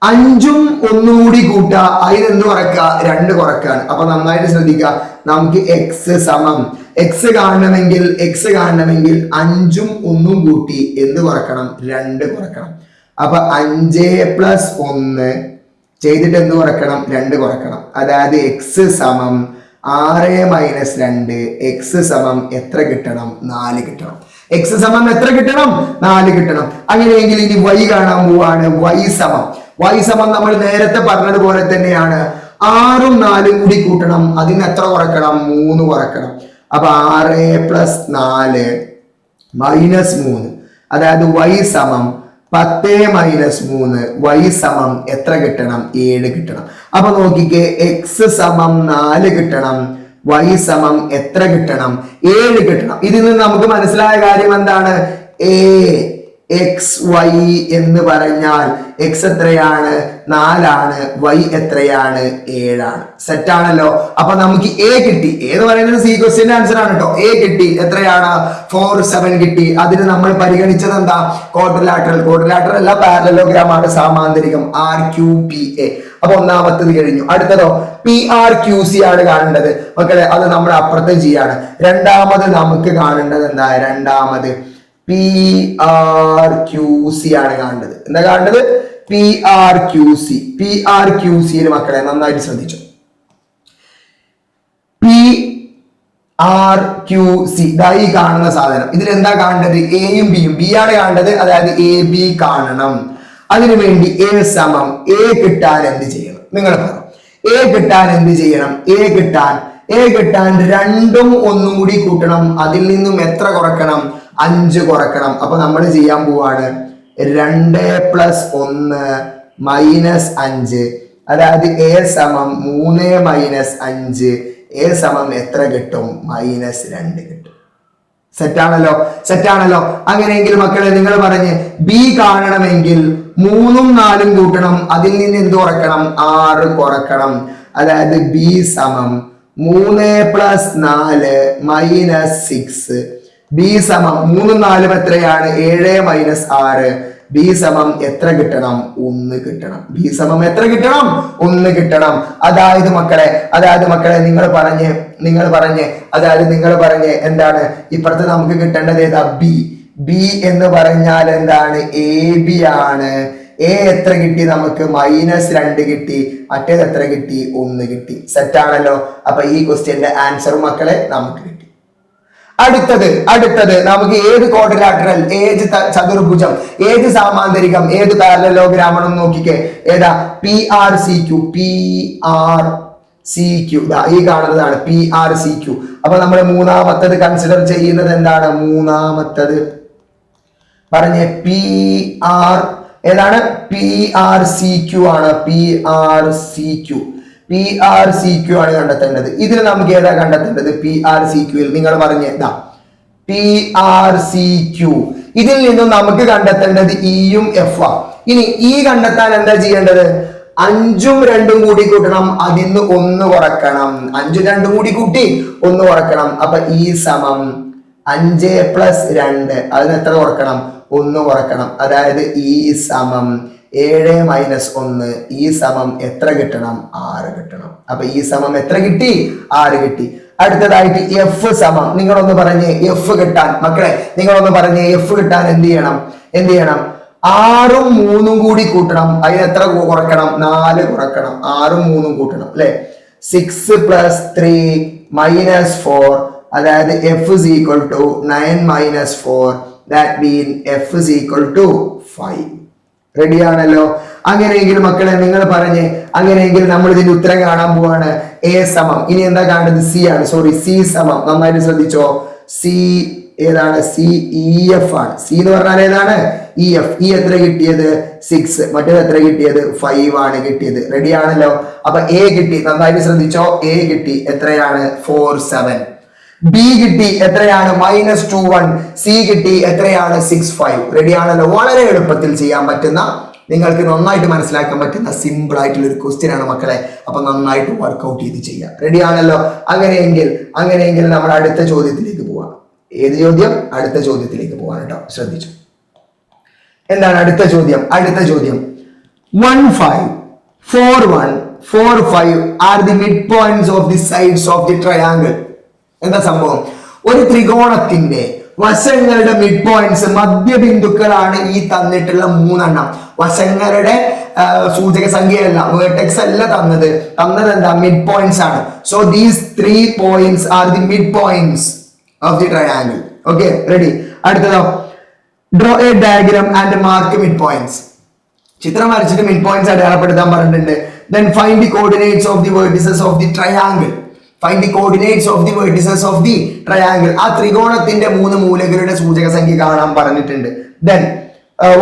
5ഉം 1 കൂടി കൂട്ടുക, അതിനെന്ത് കുറക്കുക? 2 കുറക്കാണ്. അപ്പൊ നന്നായിട്ട് ശ്രദ്ധിക്കുക. നമുക്ക് X കാണണമെങ്കിൽ 5ഉം 1ഉം കൂട്ടി എന്ത് കുറക്കണം? 2 കുറക്കണം. അപ്പൊ 5 + 1 ചെയ്തിട്ട് എന്ത് കുറക്കണം? 2 കുറക്കണം. അതായത് X = 6 - 2. X = എത്ര കിട്ടണം? 4 കിട്ടണം. X = എത്ര കിട്ടണം? 4 കിട്ടണം. അങ്ങനെയെങ്കിൽ ഇനി Y കാണാൻ പോവാണ്. Y = നമ്മൾ നേരത്തെ പറഞ്ഞതുപോലെ തന്നെയാണ്. 6ഉം 4ഉം കൂടി കൂട്ടണം, അതിന് എത്ര കുറക്കണം? 3 കുറക്കണം. അപ്പൊ 6 + 4 - 3. അതായത് Y = 10 - 3. Y = എത്ര കിട്ടണം? 7 കിട്ടണം. അപ്പൊ നോക്കിക്കേ, X = 4 കിട്ടണം, Y = എത്ര കിട്ടണം? 7 കിട്ടണം. ഇതിൽ നിന്ന് നമുക്ക് മനസ്സിലായ കാര്യം എന്താണ്? എക്സ് വൈ എന്ന് പറഞ്ഞാൽ എക്സ് എത്രയാണ് 4 വൈ എത്രയാണ് 7 സെറ്റ് ആണല്ലോ. അപ്പൊ നമുക്ക് എ കിട്ടി. എന്ന് പറയുന്നത് സി ക്വസ്റ്റ്യന്റെ ആൻസർ ആണ് കേട്ടോ. എ കിട്ടി. എത്രയാണ് 4 7 കിട്ടി. അതിന് നമ്മൾ പരിഗണിച്ചത് എന്താ? ക്വാഡ്രിലാറ്ററൽ അല്ല, പാരലലോഗ്രാം ആണ്, സാമാന്തരികം RQPA. അപ്പൊ ഒന്നാമത്തത് കഴിഞ്ഞു. അടുത്തതോ PRQC ആണ് കാണേണ്ടത് മക്കളെ. അത് നമ്മുടെ അപ്പുറത്തെ G ആണ്. രണ്ടാമത് നമുക്ക് കാണേണ്ടത് എന്താ? രണ്ടാമത് PRQC ആണ് കാണേണ്ടത്. എന്താ കാണേണ്ടത്? PRQC. PRQC മക്കളെ നന്നായിട്ട് ശ്രദ്ധിച്ചു. PRQC ഈ കാണുന്ന സാധനം. ഇതിൽ എന്താ കാണേണ്ടത്? എയും ബിയും. ബി ആണ് കാണേണ്ടത്, അതായത് AB കാണണം. അതിനുവേണ്ടി A സമം A കിട്ടാൻ എന്ത് ചെയ്യണം? നിങ്ങൾ പറ. A കിട്ടാൻ എന്ത് ചെയ്യണം? A കിട്ടാൻ രണ്ടും ഒന്നും കൂടി കൂട്ടണം. അതിൽ നിന്നും എത്ര കുറക്കണം? 5 കുറക്കണം. അപ്പൊ നമ്മൾ ചെയ്യാൻ പോവാണ് 2 + 1 - 5. അതായത് A സമം 3 - 5. A സമം എത്ര കിട്ടും? -2 കിട്ടും. സെറ്റാണല്ലോ. അങ്ങനെയെങ്കിൽ മക്കളെ നിങ്ങൾ പറഞ്ഞ് ബി കാണണമെങ്കിൽ 3ഉം 4ഉം കൂട്ടണം. അതിൽ നിന്ന് എന്ത് കുറക്കണം? 6 കുറക്കണം. അതായത് ബി സമം 3 + 4 - 6. ബി സമം 3ഉം 4ഉം എത്രയാണ്? 7 - 6. ബി സമം എത്ര കിട്ടണം? 1 കിട്ടണം. ബി സമം എത്ര കിട്ടണം? 1 കിട്ടണം. അതായത് മക്കളെ നിങ്ങൾ പറഞ്ഞ് എന്താണ് ഇപ്പുറത്ത് നമുക്ക് കിട്ടേണ്ടത്? ഏതാ? ബി എന്ന് പറഞ്ഞാൽ എന്താണ്? AB ആണ്. A എത്ര കിട്ടി നമുക്ക്? -2 കിട്ടി. മറ്റേത് എത്ര കിട്ടി? 1 കിട്ടി. സെറ്റ് ആണല്ലോ. അപ്പൊ ഈ ക്വസ്റ്റ്യന്റെ ആൻസർ മക്കളെ നമുക്ക് കിട്ടി. അടുത്തത് നമുക്ക് ഏത് ക്വാഡ്രിലാറ്ററൽ, ഏത് ചതുർഭുജം, ഏത് സാമാന്തരികം, ഏത് പാരലലോഗ്രാം ആണെന്ന് നോക്കിക്കേ. ഏതാ? PRCQ. ഈ കാണുന്നതാണ് PRCQ. അപ്പൊ നമ്മൾ മൂന്നാമത്തത് കൺസിഡർ ചെയ്യുന്നത് എന്താണ്? മൂന്നാമത്തത് പറഞ്ഞേ. ഏതാണ്? PRCQ ആണ്. PRCQ ആണ് കണ്ടെത്തേണ്ടത്. ഇതിൽ നമുക്ക് ഏതാ കണ്ടെത്തേണ്ടത്? PRCQ നിങ്ങൾ പറഞ്ഞേ. PRCQ ഇതിൽ നിന്നും നമുക്ക് കണ്ടെത്തേണ്ടത് ഇയും എഫ് ആ. ഇനി ഈ കണ്ടെത്താൻ എന്താ ചെയ്യേണ്ടത്? 5ഉം 2ഉം കൂടി കൂട്ടണം. അതിന്ന് 1 കുറക്കണം. 5ഉം 2ഉം കൂടി കൂട്ടി 1 കുറക്കണം. അപ്പൊ ഈ സമം 5 + 2. അതിന് എത്ര കുറക്കണം? 1 കുറക്കണം. അതായത് ഈ സമം 7 - 1. ഈ സമം എത്ര കിട്ടണം? 6 കിട്ടണം. അപ്പൊ ഈ സമം എത്ര കിട്ടി? 6 കിട്ടി. അടുത്തതായിട്ട് എഫ് സമം. നിങ്ങളൊന്ന് പറഞ്ഞേ എഫ് കിട്ടാൻ. മക്കളെ നിങ്ങളൊന്ന് പറഞ്ഞേ എഫ് കിട്ടാൻ എന്ത് ചെയ്യണം? 6ഉം 3ഉം കൂടി കൂട്ടണം. അതിന് എത്ര കുറക്കണം? 4 കുറക്കണം. 6ഉം 3ഉം കൂട്ടണം അല്ലെ. 6 + 3 - 4. അതായത് F = 9 - 4. That means F = 5. Ready ആണല്ലോ. അങ്ങനെയെങ്കിൽ മക്കളെ നിങ്ങൾ പറഞ്ഞ്, അങ്ങനെയെങ്കിൽ നമ്മൾ ഇതിന്റെ ഉത്തരം കാണാൻ പോവാണ്. A സമം ഇനി എന്താ കാണേണ്ടത്? C ആണ്. C സമം. നന്നായിട്ട് ശ്രദ്ധിച്ചോ. C ഏതാണ്? CEF ആണ്. C എന്ന് പറഞ്ഞാൽ ഏതാണ്? EF. E എത്ര കിട്ടിയത്? 6. മറ്റേത് എത്ര കിട്ടിയത്? 5 ആണ് കിട്ടിയത്. റെഡി ആണല്ലോ. അപ്പൊ A കിട്ടി. നന്നായിട്ട് ശ്രദ്ധിച്ചോ. A കിട്ടി. എത്രയാണ്? 4 7. B കിട്ടി. എത്രയാണ്? -2 1. C കിട്ടി. എത്രയാണ്? 6 5. റെഡി ആണല്ലോ. വളരെ എളുപ്പത്തിൽ ചെയ്യാൻ പറ്റുന്ന, നിങ്ങൾക്ക് നന്നായിട്ട് മനസ്സിലാക്കാൻ പറ്റുന്ന സിമ്പിൾ ആയിട്ടുള്ള ഒരു ക്വസ്റ്റ്യൻ ആണ് മക്കളെ. അപ്പൊ നന്നായിട്ട് വർക്ക്ഔട്ട് ചെയ്ത് ചെയ്യാം. റെഡി ആണല്ലോ. അങ്ങനെയെങ്കിൽ നമ്മൾ അടുത്ത ചോദ്യത്തിലേക്ക് പോവാം. ഏത് ചോദ്യം? അടുത്ത ചോദ്യത്തിലേക്ക് പോവാൻ കേട്ടോ. ശ്രദ്ധിച്ചു. എന്താണ് അടുത്ത ചോദ്യം? 1 5 4 1 4 5 are the midpoints of the sides of the triangle. എന്താ സംഭവം? ഒരു ത്രികോണത്തിന്റെ വശങ്ങളുടെ മിഡ് പോയിന്റ്സ്, മധ്യബിന്ദുക്കളാണ് ഈ തന്നിട്ടുള്ള 3 എണ്ണം. വശങ്ങളുടെ സൂചക സംഖ്യയല്ല, വേർട്ടെക്സ് അല്ല തന്നത് എന്താ? മിഡ് പോയിന്റ്സ് ആണ്. So these 3 points are the mid points of the triangle. Okay, ready. അടുത്തതോ, draw a diagram and mark mid points. ചിത്രം വരച്ചിട്ട് മിഡ് പോയിന്റ്സ് അടയാളപ്പെടുത്താൻ പറഞ്ഞിട്ടുണ്ട്. Then find the coordinates of the vertices of the triangle. Find the coordinates of the vertices of the triangle. ആ ത്രികോണത്തിന്റെ 3 മൂലകളുടെ സൂചക സംഖ്യ കാണാൻ പറഞ്ഞിട്ടുണ്ട്. Then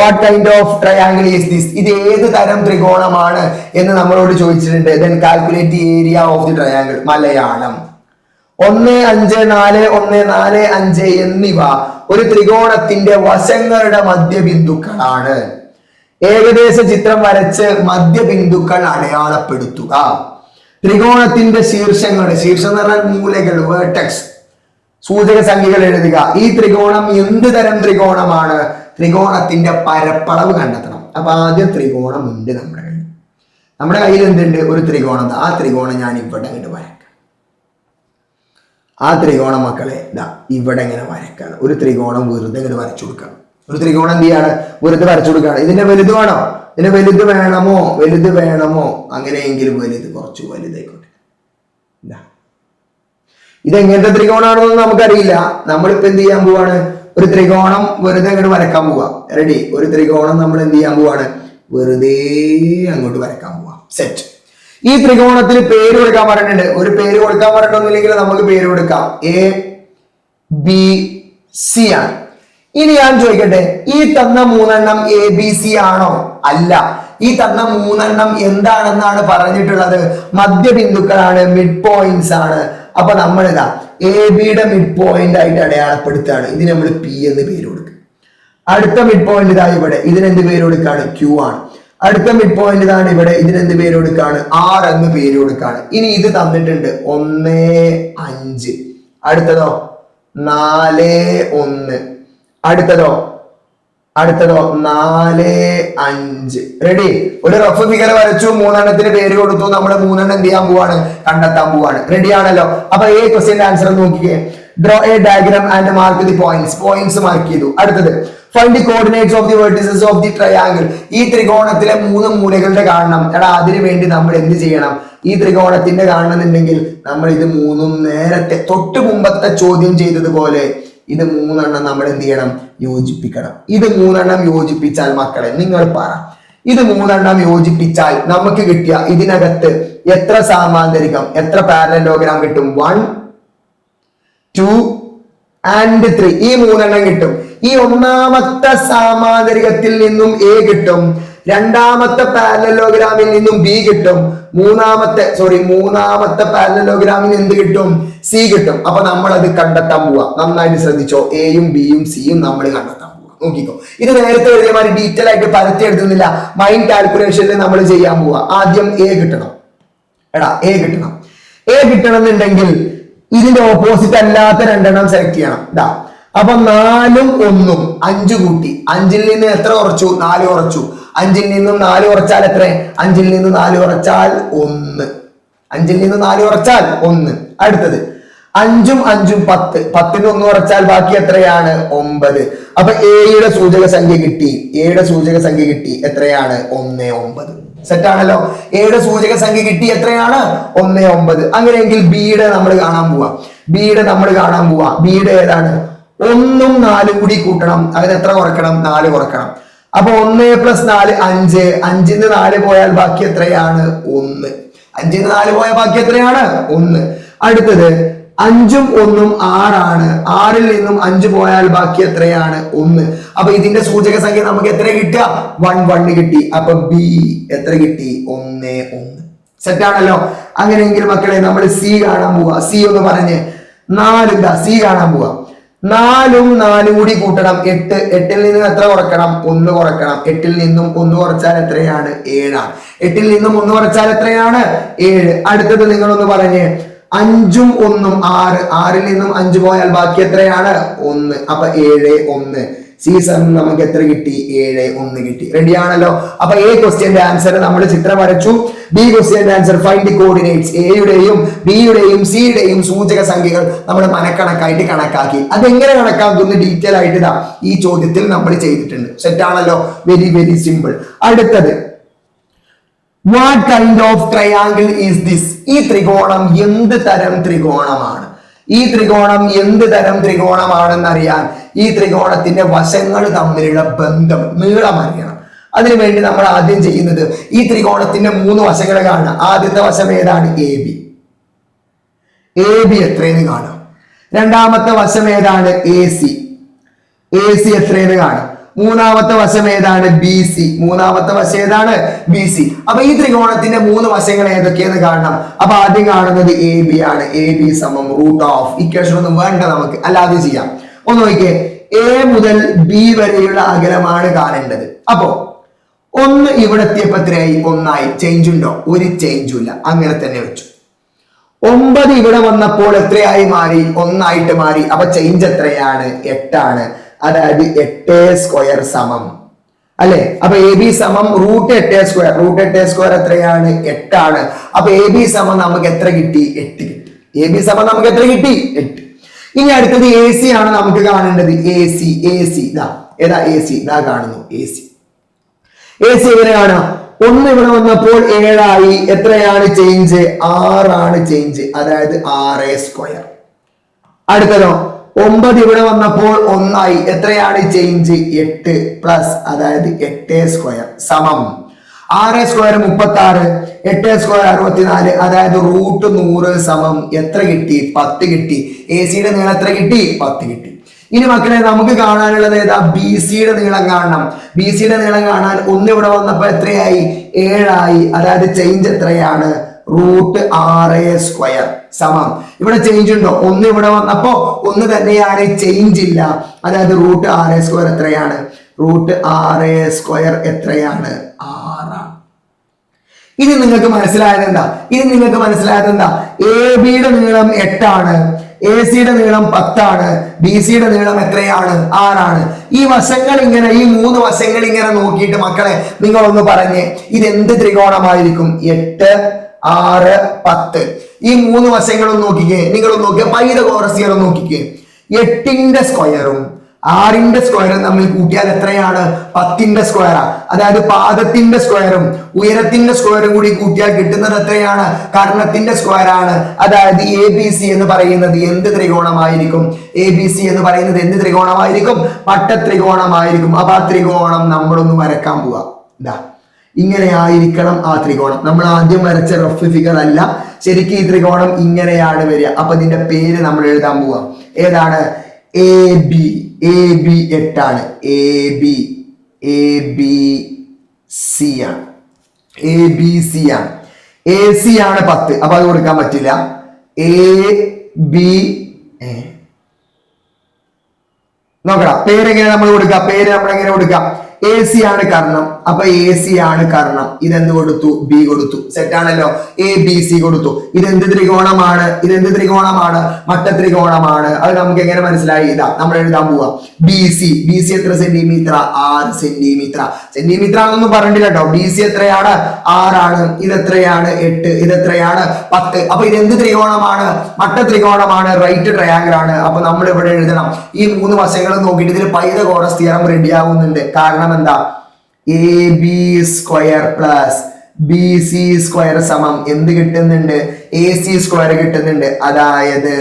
what kind of triangle is this? ഇത് ഏത് തരം ത്രികോണമാണ് എന്ന് നമ്മളോട് ചോദിച്ചിട്ടുണ്ട്. Then calculate the area of the triangle. Malayalam. 1, 5, 4, 1, 4, 5 എന്നിവ ഒരു ത്രികോണത്തിന്റെ വശങ്ങളുടെ മധ്യബിന്ദുക്കളാണ്. ഏകദേശ ചിത്രം വരച്ച് മധ്യബിന്ദുക്കൾ അടയാളപ്പെടുത്തുക. ത്രികോണത്തിന്റെ ശീർഷം എന്ന് പറഞ്ഞാൽ മൂലകൾ, വേർട്ടെക്സ്, സൂചക സംഖ്യകൾ എഴുതുക. ഈ ത്രികോണം എന്ത് തരം ത്രികോണമാണ്? ത്രികോണത്തിന്റെ പരപ്പളവ് കണ്ടെത്തണം. അപ്പൊ ആദ്യം ത്രികോണം ഉണ്ട് നമ്മുടെ കയ്യിൽ എന്തുണ്ട്? ഒരു ത്രികോണം. ആ ത്രികോണം ഞാൻ ഇവിടെ അങ്ങോട്ട് വരക്കാം. ആ ത്രികോണം മക്കളെ ഇവിടെ ഇങ്ങനെ വരക്കാണ്. ഒരു ത്രികോണം വെറുതെ ഇങ്ങനെ വരച്ചു കൊടുക്കണം. ഒരു ത്രികോണം എന്ത് ചെയ്യാണ്? വെറുതെ വരച്ചു കൊടുക്കുകയാണ്. ഇതിന്റെ വലുത് വേണോ? ഇതിന്റെ വലുത് വേണമോ? അങ്ങനെയെങ്കിലും കുറച്ച് വലുതായിക്കോട്ടെ. ഇതെങ്ങനത്തെ ത്രികോണമാണെന്നൊന്നും നമുക്കറിയില്ല. നമ്മളിപ്പോ എന്ത് ചെയ്യാൻ പോവാണ്? ഒരു ത്രികോണം വെറുതെ അങ്ങോട്ട് വരക്കാൻ പോവാ. റെഡി? ഒരു ത്രികോണം നമ്മൾ എന്ത് ചെയ്യാൻ പോവാണ്? വെറുതെ അങ്ങോട്ട് വരക്കാൻ പോവാ. സെറ്റ്. ഈ ത്രികോണത്തിന് പേര് കൊടുക്കാൻ പറഞ്ഞിട്ടുണ്ട്. ഒരു പേര് കൊടുക്കാൻ പറഞ്ഞിട്ടൊന്നുമില്ലെങ്കിൽ നമുക്ക് പേര് കൊടുക്കാം. ABC ആണ്. ഇനി ഞാൻ ചോദിക്കട്ടെ, ഈ തന്ന 3 ABC ആണോ? അല്ല. ഈ തന്ന 3 എന്താണെന്നാണ് പറഞ്ഞിട്ടുള്ളത്? മധ്യബിന്ദുക്കളാണ്, മിഡ് പോയിന്റ്സ് ആണ്. അപ്പൊ നമ്മൾ AB-യുടെ മിഡ് പോയിന്റ് ആയിട്ട് അടയാളപ്പെടുത്തുകയാണ്. ഇതിന് നമ്മൾ P എന്ന് പേര് കൊടുക്കുക. അടുത്ത മിഡ് പോയിന്റ് ഇവിടെ, ഇതിനെന്ത് പേര് കൊടുക്കുകയാണ്? Q ആണ്. അടുത്ത മിഡ് പോയിന്റ് ഇതാണ് ഇവിടെ, ഇതിനെന്ത് പേര് കൊടുക്കുകയാണ്? R എന്ന് പേര് കൊടുക്കുകയാണ്. ഇനി ഇത് തന്നിട്ടുണ്ട് 1, 5. അടുത്തതോ 4, 1. അടുത്തതോ 4, 5. റെഡി? ഒരു റഫ് ഫിഗർ വരച്ചു, 3 പേര് കൊടുത്തു. നമ്മൾ 3 എന്ത് ചെയ്യാൻ പോവാണ്? കണ്ടെത്താൻ പോവാണ്. റെഡി ആണല്ലോ? അപ്പൊ ക്വസ്റ്റ്യന്റെ ആൻസർ നോക്കിക്കേ. Draw a diagram and mark the points mark ചെയ്തു. അടുത്തത് find the coordinates of the vertices of the triangle. ഈ ത്രികോണത്തിലെ 3 മൂലകളുടെ കാണണം. അതിനു വേണ്ടി നമ്മൾ എന്ത് ചെയ്യണം? ഈ ത്രികോണത്തിന്റെ കാണണമെന്നുണ്ടെങ്കിൽ നമ്മൾ ഇത് 3 നേരത്തെ തൊട്ട് മുമ്പത്തെ ചോദ്യം ചെയ്തതുപോലെ ഇത് 3 നമ്മൾ എന്ത് ചെയ്യണം? യോജിപ്പിക്കണം. ഇത് 3 യോജിപ്പിച്ചാൽ മക്കളെ നിങ്ങൾ പറ, ഇത് 3 യോജിപ്പിച്ചാൽ നമുക്ക് കിട്ടിയ ഇതിനകത്ത് എത്ര സാമാന്തരികം, എത്ര പാരലലോഗ്രാം കിട്ടും? 1, 2 and 3. ഈ 3 കിട്ടും. ഈ ഒന്നാമത്തെ സാമാന്തരികത്തിൽ നിന്നും A കിട്ടും, രണ്ടാമത്തെ പാരലലോഗ്രാമിൽ നിന്നും B കിട്ടും, മൂന്നാമത്തെ പാരലലോഗ്രാമിന് എന്ത് കിട്ടും? C കിട്ടും. അപ്പൊ നമ്മൾ അത് കണ്ടെത്താൻ പോവാ. നന്നായിട്ട് ശ്രദ്ധിച്ചോ. Aയും Bയും Cയും നമ്മൾ കണ്ടെത്താൻ പോവാ. നോക്കിക്കോ. ഇത് നേരത്തെ എഴുതിയ മാതിരി ഡീറ്റെയിൽ ആയിട്ട് പരത്തി എടുക്കുന്നില്ല. മൈൻഡ് കാൽക്കുലേഷനിൽ നമ്മൾ ചെയ്യാൻ പോവാ. ആദ്യം A കിട്ടണം. A കിട്ടണം എന്നുണ്ടെങ്കിൽ ഇതിന്റെ ഓപ്പോസിറ്റ് അല്ലാത്ത 2 സെലക്ട് ചെയ്യണം. അപ്പൊ 4ഉം 1ഉം 5 കൂട്ടി. 5ൽ നിന്ന് എത്ര കുറച്ചു? 4 കുറച്ചു. 5ൽ നിന്നും 4 കുറച്ചാൽ എത്ര? 5ൽ നിന്ന് 4 കുറച്ചാൽ 1. 5ൽ നിന്ന് 4 കുറച്ചാൽ 1. അടുത്തത് 5ഉം 5ഉം 10. 10ന് 1 കുറച്ചാൽ ബാക്കി എത്രയാണ്? 9. അപ്പൊ എയുടെ സൂചക സംഖ്യ കിട്ടി. എത്രയാണ്? 1, 9. സെറ്റ് ആണല്ലോ? എയുടെ സൂചക സംഖ്യ കിട്ടി. എത്രയാണ്? 1, 9. അങ്ങനെയെങ്കിൽ ബിയുടെ നമ്മൾ കാണാൻ പോവാ. ബിയുടെ ഏതാണ്? 1ഉം 4ഉം കൂടി കൂട്ടണം. അതിന് എത്ര കുറക്കണം? 4 കുറക്കണം. അപ്പൊ 1 + 4 5. 5ന് 4 പോയാൽ ബാക്കി എത്രയാണ്? 1. 5ന് 4 പോയാൽ ബാക്കി എത്രയാണ്? 1. അടുത്തത് 5ഉം 1ഉം 6 ആണ്. 6ൽ നിന്നും 5 പോയാൽ ബാക്കി എത്രയാണ്? 1. അപ്പൊ ഇതിന്റെ സൂചക സംഖ്യ നമുക്ക് എത്ര കിട്ടുക? 1 കിട്ടി. അപ്പൊ ബി എത്ര കിട്ടി? 1, 1. സെറ്റ് ആണല്ലോ? അങ്ങനെയെങ്കിൽ മക്കളെ നമ്മൾ സി കാണാൻ പോവാ. സി ഒന്ന് പറഞ്ഞ് 4 സി കാണാൻ പോവാ. 4ഉം 4ഉം കൂടി കൂട്ടണം 8. 8ൽ നിന്ന് എത്ര കുറക്കണം? 1 കുറക്കണം. 8ൽ നിന്നും 1 കുറച്ചാൽ എത്രയാണ്? 7 ആണ്. 8ൽ നിന്നും 1 കുറച്ചാൽ എത്രയാണ്? 7. അടുത്തത് നിങ്ങളൊന്ന് പറഞ്ഞ് 5ഉം 1ഉം 6. 6ൽ നിന്നും 5 പോയാൽ ബാക്കി എത്രയാണ്? 1. അപ്പൊ 7, 1. സീസൺ നമുക്ക് എത്ര കിട്ടി? 7, 1 കിട്ടി. റെഡി ആണല്ലോ? അപ്പൊ എ ക്വസ്റ്റ്യന്റെ ആൻസർ നമ്മൾ ചിത്രം വരച്ചു. ബി ക്വസ്റ്റ്യന്റെ ആൻസർ ഫൈൻഡ് ദി കോർഡിനേറ്റ്സ്. എയുടെയും ബിയുടെയും സിയുടെയും സൂചക സംഖ്യകൾ നമ്മൾ മനക്കണക്കായിട്ട് കണക്കാക്കി. അതെങ്ങനെ കണക്കാക്കുന്നു ഡീറ്റെയിൽ ആയിട്ട് ഈ ചോദ്യത്തിൽ നമ്മൾ ചെയ്തിട്ടുണ്ട്. സെറ്റ് ആണല്ലോ? Very very simple. അടുത്തത് what kind of triangle is this? ഈ ത്രികോണം എന്ത് തരം ത്രികോണമാണ്? ഈ ത്രികോണം എന്ത് തരം ത്രികോണമാണെന്ന് അറിയാൻ ഈ ത്രികോണത്തിന്റെ വശങ്ങൾ തമ്മിലുള്ള ബന്ധം, നീളം അറിയണം. അതിനുവേണ്ടി നമ്മൾ ആദ്യം ചെയ്യുന്നത് ഈ ത്രികോണത്തിന്റെ 3 വശങ്ങളെ കാണാം. ആദ്യത്തെ വശം ഏതാണ്? എ ബി എത്രയെന്ന് കാണാം. രണ്ടാമത്തെ വശം ഏതാണ്? എ സി എത്രയെന്ന് കാണാം. മൂന്നാമത്തെ വശം ഏതാണ്? BC. മൂന്നാമത്തെ വശം ഏതാണ്? BC. അപ്പൊ ഈ ത്രികോണത്തിന്റെ മൂന്ന് വശങ്ങൾ ഏതൊക്കെയെന്ന് കാണണം. അപ്പൊ ആദ്യം കാണുന്നത് AB ആണ്. AB സമം റൂട്ട് ഓഫ്, ഇക്വേഷൻ ഒന്നും വേണ്ട നമുക്ക്, അല്ലാതെ ചെയ്യാം. ഒന്ന് നോക്കിയേ, A മുതൽ B വരെയുള്ള അകലമാണ് കാണേണ്ടത്. അപ്പോ ഒന്ന് ഇവിടെ എത്തിയപ്പോ എത്രയായി? ഒന്നായി. ചേഞ്ച് ഉണ്ടോ? ഒരു ചേഞ്ചും ഇല്ല, അങ്ങനെ തന്നെ വെച്ചു. 9 ഇവിടെ വന്നപ്പോൾ എത്രയായി മാറി? ഒന്നായിട്ട് മാറി. അപ്പൊ ചേഞ്ച് എത്രയാണ്? 8 ആണ്. അതായത് 8² സമം അല്ലെ? അപ്പൊ AB സമം റൂട്ട് 8². റൂട്ട് 8² എത്രയാണ്? 8 ആണ്. അപ്പൊ AB സമം നമുക്ക് എത്ര കിട്ടി? 8 കിട്ടി. AB സമം നമുക്ക് എത്ര കിട്ടി? 8. ഇനി അടുത്തത് AC ആണ് നമുക്ക് കാണേണ്ടത്. AC ഇതാ, ഏതാ AC? ഇതാ കാണുന്നു AC. AC എങ്ങനെ കാണാം? ഒന്ന് ഇവിടെ വന്നപ്പോൾ 7 ആയി. എത്രയാണ് ചേഞ്ച്? 6 ആണ് ചേഞ്ച്, അതായത് 6². അടുത്തതോ 9 ഇവിടെ വന്നപ്പോൾ 1 ആയി. എത്രയാണ് ചേഞ്ച്? 8 പ്ലസ്, അതായത് 8² സമം 6² 36, 8² 64, അതായത് റൂട്ട് 100 സമം എത്ര കിട്ടി? 10 കിട്ടി. AC-യുടെ നീളം എത്ര കിട്ടി? 10 കിട്ടി. ഇനി മക്കളെ നമുക്ക് കാണാനുള്ളത് ഏതാ? BC-യുടെ നീളം കാണണം. BC-യുടെ നീളം കാണാൻ ഒന്ന് ഇവിടെ വന്നപ്പോ എത്രയായി? 7 ആയി. അതായത് ചേഞ്ച് എത്രയാണ്? റൂട്ട് 6² സമം, ഇവിടെ ചേഞ്ച് ഉണ്ടോ? ഒന്ന് ഇവിടെ വന്നപ്പോ ഒന്ന് തന്നെയാണ്, ചേഞ്ച് ഇല്ല. അതായത് റൂട്ട് 6² എത്രയാണ്? റൂട്ട് 6² എത്രയാണ്? 6. ഇനി നിങ്ങൾക്ക് മനസ്സിലായത് എന്താ? AB-യുടെ നീളം 8 ആണ്, AC-യുടെ നീളം 10 ആണ്, BC-യുടെ നീളം എത്രയാണ്? 6 ആണ്. ഈ വശങ്ങൾ ഇങ്ങനെ, ഈ മൂന്ന് വശങ്ങൾ ഇങ്ങനെ നോക്കിയിട്ട് മക്കളെ നിങ്ങളൊന്ന് പറഞ്ഞേ, ഇതെന്ത് ത്രികോണമായിരിക്കും? 8, 6, 10. ഈ മൂന്ന് വശങ്ങളും നോക്കിക്കേ. നിങ്ങളൊന്ന് നോക്കിയേ, പൈതഗോറസ് തിയറം നോക്കിക്കേ. 8ന്റെ സ്ക്വയറും 6ന്റെ സ്ക്വയറും തമ്മിൽ കൂട്ടിയാൽ എത്രയാണ്? 10ന്റെ സ്ക്വയറാ. അതായത് പാദത്തിന്റെ സ്ക്വയറും ഉയരത്തിന്റെ സ്ക്വയറും കൂടി കൂട്ടിയാൽ കിട്ടുന്നത് എത്രയാണ്? കർണത്തിന്റെ സ്ക്വയർ ആണ്. അതായത് ABC എന്ന് പറയുന്നത് എന്ത് ത്രികോണമായിരിക്കും? ABC എന്ന് പറയുന്നത് എന്ത് ത്രികോണമായിരിക്കും? മട്ടത്രികോണമായിരിക്കും. അപ്പൊ ആ ത്രികോണം നമ്മളൊന്ന് വരക്കാൻ പോവാ. ഇതാ, ഇങ്ങനെ ആയിരിക്കണം ആ ത്രികോണം. നമ്മൾ ആദ്യം വരച്ച റഫ് ഫിഗർ അല്ല, ശരിക്കും ഈ ത്രികോണം ഇങ്ങനെയാണ് വരിക. അപ്പൊ ഇതിന്റെ പേര് നമ്മൾ എഴുതാൻ പോവാ. ഏതാണ്? AB 8 ആണ്. ABC ആണ്. ABC ആണ്. AC ആണ് 10. അപ്പൊ അത് കൊടുക്കാൻ പറ്റില്ല. AB നോക്കണം. പേരെങ്ങനെ നമ്മൾ കൊടുക്കാം? പേര് നമ്മൾ എങ്ങനെ കൊടുക്കാം? AC ആണ് കർണം. അപ്പൊ AC ആണ് കർണം. ഇതെന്ത് കൊടുത്തു? B കൊടുത്തു. സെറ്റ് ആണല്ലോ. ABC കൊടുത്തു. ഇതെന്ത് ത്രികോണമാണ്? മട്ടത്രികോണമാണ്. അത് നമുക്ക് എങ്ങനെ മനസ്സിലായി? ഇതാ നമ്മൾ എഴുതാൻ പോവാ. BC എത്ര സെന്റിമീറ്റർ? 6 സെന്റിമീറ്റർ. സെന്റിമീറ്റർ ആണെന്നൊന്നും പറഞ്ഞിട്ടില്ല കേട്ടോ. BC എത്രയാണ്? 6 ആണ്. ഇതെത്രയാണ്? 8. ഇതെത്രയാണ്? 10. അപ്പൊ ഇതെന്ത് ത്രികോണമാണ്? മട്ടത്രികോണമാണ്. റൈറ്റ് ട്രയാങ്കിൾ ആണ്. അപ്പൊ നമ്മൾ ഇവിടെ എഴുതണം. ഈ മൂന്ന് വശങ്ങളും നോക്കിയിട്ട് ഇതിൽ പൈതഗോറസ് തിയറം റെഡി ആവുന്നുണ്ട്. കാരണം എന്താ? AB² പ്ലസ് BC² സമം എന്ത് കിട്ടുന്നുണ്ട്? AC² കിട്ടുന്നുണ്ട്. അതായത്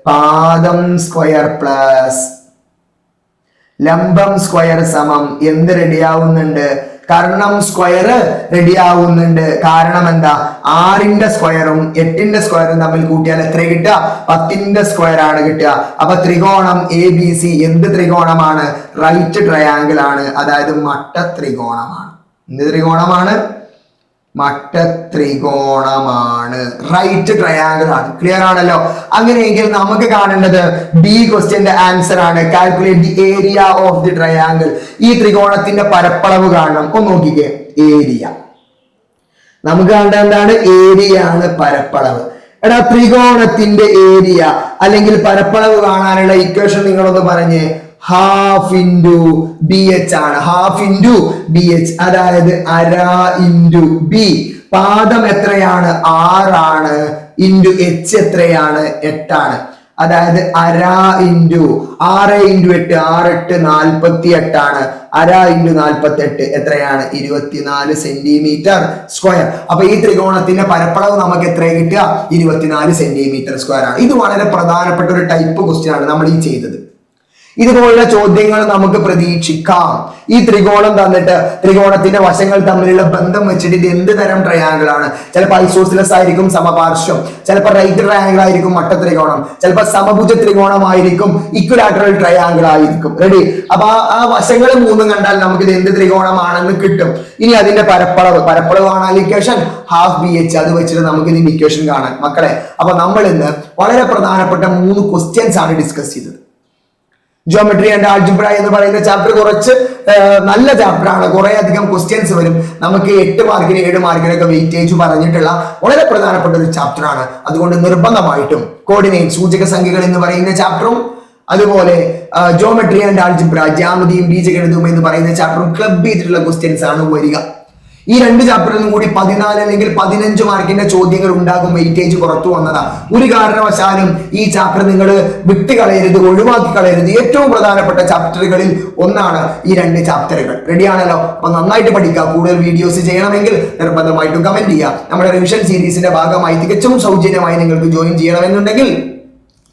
പാദം സ്ക്വയർ പ്ലസ് ലംബം സ്ക്വയർ സമം എന്ത് റെഡിയാവുന്നുണ്ട്? കർണം സ്ക്വയർ റെഡിയാവുന്നുണ്ട്. കാരണം എന്താ? 6ന്റെ സ്ക്വയറും 8ന്റെ സ്ക്വയറും തമ്മിൽ കൂട്ടിയാൽ എത്ര കിട്ടുക? 10ന്റെ സ്ക്വയർ ആണ് കിട്ടുക. അപ്പൊ ത്രികോണം ABC എന്ത് ത്രികോണമാണ്? റൈറ്റ് ട്രയാങ്കിൾ ആണ്. അതായത് മട്ടത്രികോണമാണ്. എന്ത് ത്രികോണമാണ്? മട്ടത്രികോണമാണ്. റൈറ്റ് ട്രയാങ്കിൾ ആണ്. ക്ലിയർ ആണല്ലോ? അങ്ങനെയെങ്കിൽ നമുക്ക് കാണേണ്ടത് B ക്വസ്റ്റ്യന്റെ ആൻസർ ആണ്. Calculate the area of the triangle. ഈ ത്രികോണത്തിന്റെ പരപ്പളവ് കാണണം. ഒന്ന് നോക്കിക്കേ. ഏരിയ നമുക്ക് കാണേണ്ട എന്താണ്? ഏരിയ ആണ് പരപ്പളവ്. എടാ, ത്രികോണത്തിന്റെ ഏരിയ അല്ലെങ്കിൽ പരപ്പളവ് കാണാനുള്ള ഇക്വേഷൻ നിങ്ങളൊന്ന് പറഞ്ഞേ. ഹാഫ് ഇൻറ്റു BH ആണ്. ഹാഫ് ഇൻറ്റു BH, അതായത് അര ഇൻറ്റു B. പാദം എത്രയാണ്? 6 ആണ്. ഇൻറ്റു H എത്രയാണ്? 8 ആണ്. അതായത് അര ഇൻറ്റു 6 ഇൻറ്റു 8, 6 8 48 ആണ്. അര ഇൻറ്റു 48 എത്രയാണ്? 24 സെന്റിമീറ്റർ സ്ക്വയർ. അപ്പൊ ഈ ത്രികോണത്തിന്റെ പരപ്പളവ് നമുക്ക് എത്ര കിട്ടുക? 24 സെന്റിമീറ്റർ സ്ക്വയർ ആണ്. ഇത് വളരെ പ്രധാനപ്പെട്ട ഒരു ടൈപ്പ് ക്വസ്റ്റ്യൻ ആണ് നമ്മൾ ഈ ചെയ്തത്. ഇതുപോലുള്ള ചോദ്യങ്ങൾ നമുക്ക് പ്രതീക്ഷിക്കാം. ഈ ത്രികോണം തന്നിട്ട് ത്രികോണത്തിന്റെ വശങ്ങൾ തമ്മിലുള്ള ബന്ധം വെച്ചിട്ട് ഇത് എന്ത് തരം ട്രയാങ്കിൾ ആണ്? ചിലപ്പോൾ ഐസോസിലസ് ആയിരിക്കും സമപാർശ്വം, ചിലപ്പോൾ റൈറ്റ് ട്രയാങ്കിൾ ആയിരിക്കും മട്ട ത്രികോണം, ചിലപ്പോൾ സമഭുജ ത്രികോണമായിരിക്കും, ഇക്വലാറ്ററൽ ട്രയാങ്കിൾ ആയിരിക്കും. റെഡി? അപ്പൊ ആ വശങ്ങൾ മൂന്നും കണ്ടാൽ നമുക്ക് ഇത് എന്ത് ത്രികോണമാണെന്ന് കിട്ടും. ഇനി അതിന്റെ പരപ്പളവ് കാണാൻ ഇക്വേഷൻ ഹാഫ് ബി എച്ച്, അത് വെച്ചിട്ട് നമുക്ക് ഇതിന്റെ ഇക്വേഷൻ കാണാൻ മക്കളെ. അപ്പൊ നമ്മൾ ഇന്ന് വളരെ പ്രധാനപ്പെട്ട 3 ക്വസ്റ്റ്യൻസ് ആണ് ഡിസ്കസ് ചെയ്തത്. ജിയോമെട്രി ആൻഡ് ആൾജിബ്ര എന്ന് പറയുന്ന ചാപ്റ്റർ കുറച്ച് നല്ല ചാപ്റ്റർ ആണ്. കുറെ അധികം ക്വസ്റ്റ്യൻസ് വരും. നമുക്ക് 8 മാർക്കിന് 7 മാർക്കിനൊക്കെ വെയിറ്റേജ് പറഞ്ഞിട്ടുള്ള വളരെ പ്രധാനപ്പെട്ട ഒരു ചാപ്റ്റർ ആണ്. അതുകൊണ്ട് നിർബന്ധമായിട്ടും കോർഡിനേറ്റ് സൂചക സംഖ്യകൾ എന്ന് പറയുന്ന ചാപ്റ്ററും അതുപോലെ ജിയോമെട്രി ആൻഡ് ആൾജിബ്ര ജ്യാമിതിയും ബീജഗണിതവും എന്ന് പറയുന്ന ചാപ്റ്ററും ക്ലബ് ചെയ്തിട്ടുള്ള ക്വസ്റ്റ്യൻസ് ആണ് വരിക. ഈ 2 ചാപ്റ്ററിലും കൂടി 14 അല്ലെങ്കിൽ 15 മാർക്കിന്റെ ചോദ്യങ്ങൾ ഉണ്ടാകും. വെയിറ്റേജ് പുറത്തു വന്നതാ. ഒരു കാരണവശാലും ഈ ചാപ്റ്റർ നിങ്ങൾ വിട്ടുകളയരുത്, ഒഴിവാക്കി കളയരുത്. ഏറ്റവും പ്രധാനപ്പെട്ട ചാപ്റ്ററുകളിൽ ഒന്നാണ് ഈ 2 ചാപ്റ്ററുകൾ. റെഡിയാണല്ലോ? അപ്പൊ നന്നായിട്ട് പഠിക്കുക. കൂടുതൽ വീഡിയോസ് ചെയ്യണമെങ്കിൽ നിർബന്ധമായിട്ടും കമന്റ് ചെയ്യുക. നമ്മുടെ റിവിഷൻ സീരീസിന്റെ ഭാഗമായി തികച്ചും സൗജന്യമായി നിങ്ങൾക്ക് ജോയിൻ ചെയ്യണമെന്നുണ്ടെങ്കിൽ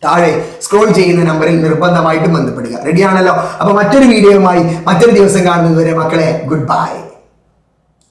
താഴെ സ്ക്രോൾ ചെയ്യുന്ന നമ്പറിൽ നിർബന്ധമായിട്ടും ബന്ധപ്പെടുക. റെഡിയാണല്ലോ? അപ്പൊ മറ്റൊരു വീഡിയോയുമായി മറ്റൊരു ദിവസം കാണുന്നത് വരെ മക്കളെ ഗുഡ് ബൈ.